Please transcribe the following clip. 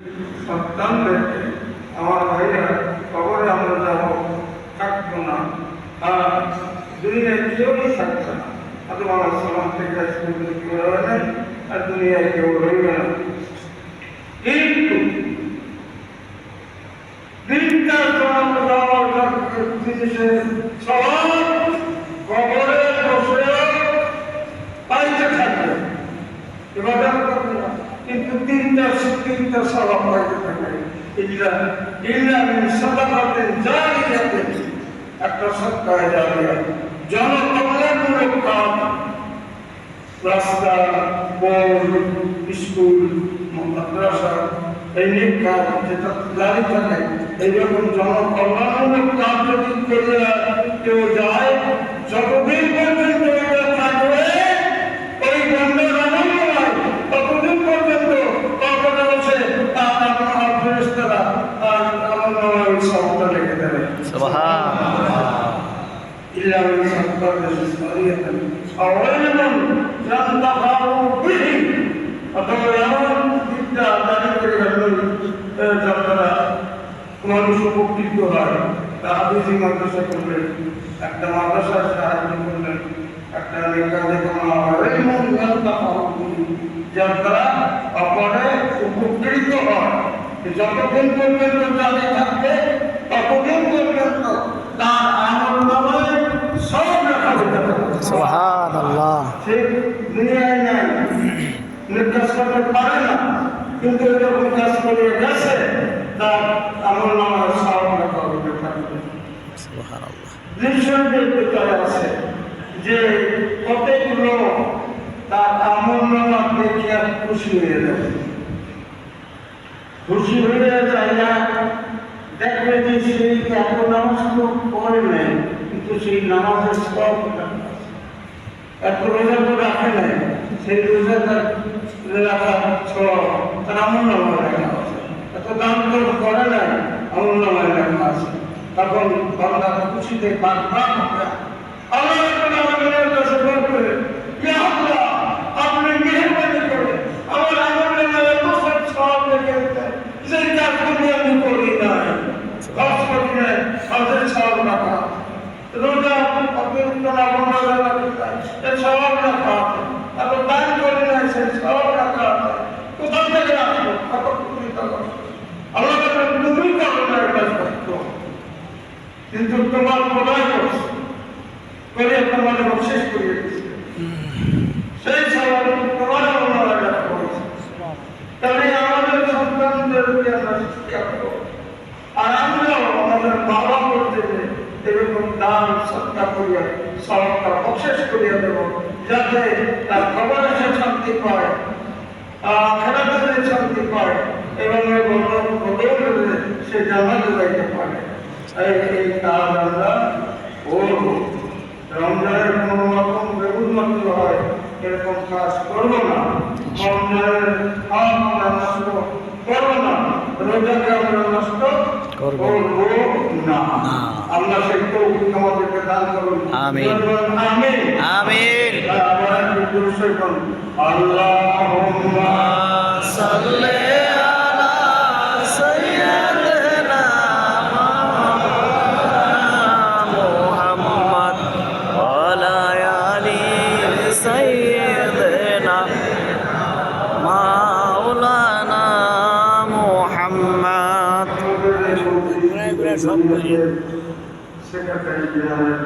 সন্তানদেরকে আমার ভাইরা কবরে আমরা যাবো, থাকবো না, আর দুনিয়ায় কেউই থাকবে না। আদম আলাইহিস সালাম থেকে আজ পর্যন্ত কেউ রয়ে নাই, আর দুনিয়ায় কেউ রইবে না। কিন্তু দিনটা তোমাকে দেওয়ার জিনিসের সব কবরে বসে পাইতে থাকবে, ইবাদত করবে না, কিন্তু তিনটা স্বভাব পাইতে থাকবে। একটা সত্তায় জারিয়া, জনকল্যাণমূলক কাজ, রাস্তা, পোল, স্কুল, মাদ্রাসা, এই নিয়ে কাজ যেটা জারি থাকে, এইরকম জনকল্যাণমূলক কাজ যদি করে কেউ যায়, যতদিন পর্যন্ত এটা থাকবে ওই বন্ধের আনন্দ নয়, ততদিন পর্যন্ত কল্পনা হচ্ছে তার আমার ফেরেশতারা আর আমার সবটা রেখে দেবে। إلا من سبق بسرية أو علم ينتفعوا به অথবা এমন বিদ্যা দাবি করে গেলেন যারা মানুষ উপকৃত হয়, তা হাদিসি মাদ্রাসা করলেন, একটা মাদ্রাসার সাহায্য করলেন, একটা কাজে কমা হয় যার দ্বারা অপরে উপকৃত হয়। যতদিন পর্যন্ত জারি থাকবে ততদিন পর্যন্ত তার আমল নামায় সব লেখা হতে পারে। সুবহানাল্লাহ। সে দুনিয়ায় নাই, কাজ করতে পারে না, কিন্তু এরকম কাজ করে গেছে তার আমল নামায় সব লেখা হতে থাকবে। সুবহানাল্লাহ। নিঃসন্দেহের ভিতরে আছে যে প্রত্যেক লোক তার আমল নামা দেখে খুশি হয়ে যাবে, খুশি হয়ে যায় না, দেখবে যে সেই এত নামাজ তো পড়ে নেয়, কিন্তু সেই নামাজের সব এত রোজা তো রাখে নাই, সেই রোজা তার রাখা সব তার আমল নামায় লেখা আছে, এত দাম তো করে নাই, আমল নামায় লেখা আছে। তখন বান্দা খুশিতে বারবার আল্লাহ আমাদের কাছে বলবে, ইয়া আল্লাহ, আপনি মেহেরবানি করে আমার আমল নামায় এত সব লেখে দিতেন, সেই কাজগুলি আমি করি নাই, কাজ করি নাই, কাজের সব রাখা রোজা অতিরিক্ত না বন্ধ সব রাখা আছে, এত দান করি নাই, সেই সব রাখা আছে। কোথা থেকে আসবো? কত খুশি তখন আল্লাহ তুমি করো না এটা সত্য, কিন্তু তোমার খোদাই করছে করে তোমাদের শেষ করিয়ে দিচ্ছে, সেই সবাই তোমার অন্যরা করেছে। তাহলে আমাদের সন্তানদেরকে আমরা শিক্ষা করবো, আর আমরাও আমাদের বাবা করতে এরকম দান সৎকার করিয়া সবটা অশেষ করিয়া দেব, যাতে তার খবরে সে শান্তি পায়, খেলাধুলে শান্তি পায়, এবং সে জানাতে যাইতে পারে। এই কাজ আমরা করব। রমজানের কোনো রকম বেগুনমতি হয় এরকম কাজ করবো না, রমজানের হাত আমরা নষ্ট করবো না, রোজাকে আমরা নষ্ট করবো না। আল্লাহ সেই তৌফিক আমাদেরকে দান করুন। আমিন আমিন আমিন। আল্লাহুম্মা সাল্লি আলা সাইয়্যিদিনা মুহাম্মদ ওয়া আলা আলি সাইয়্যিদিনা মাওলানা মুহাম্মদ। Secretary general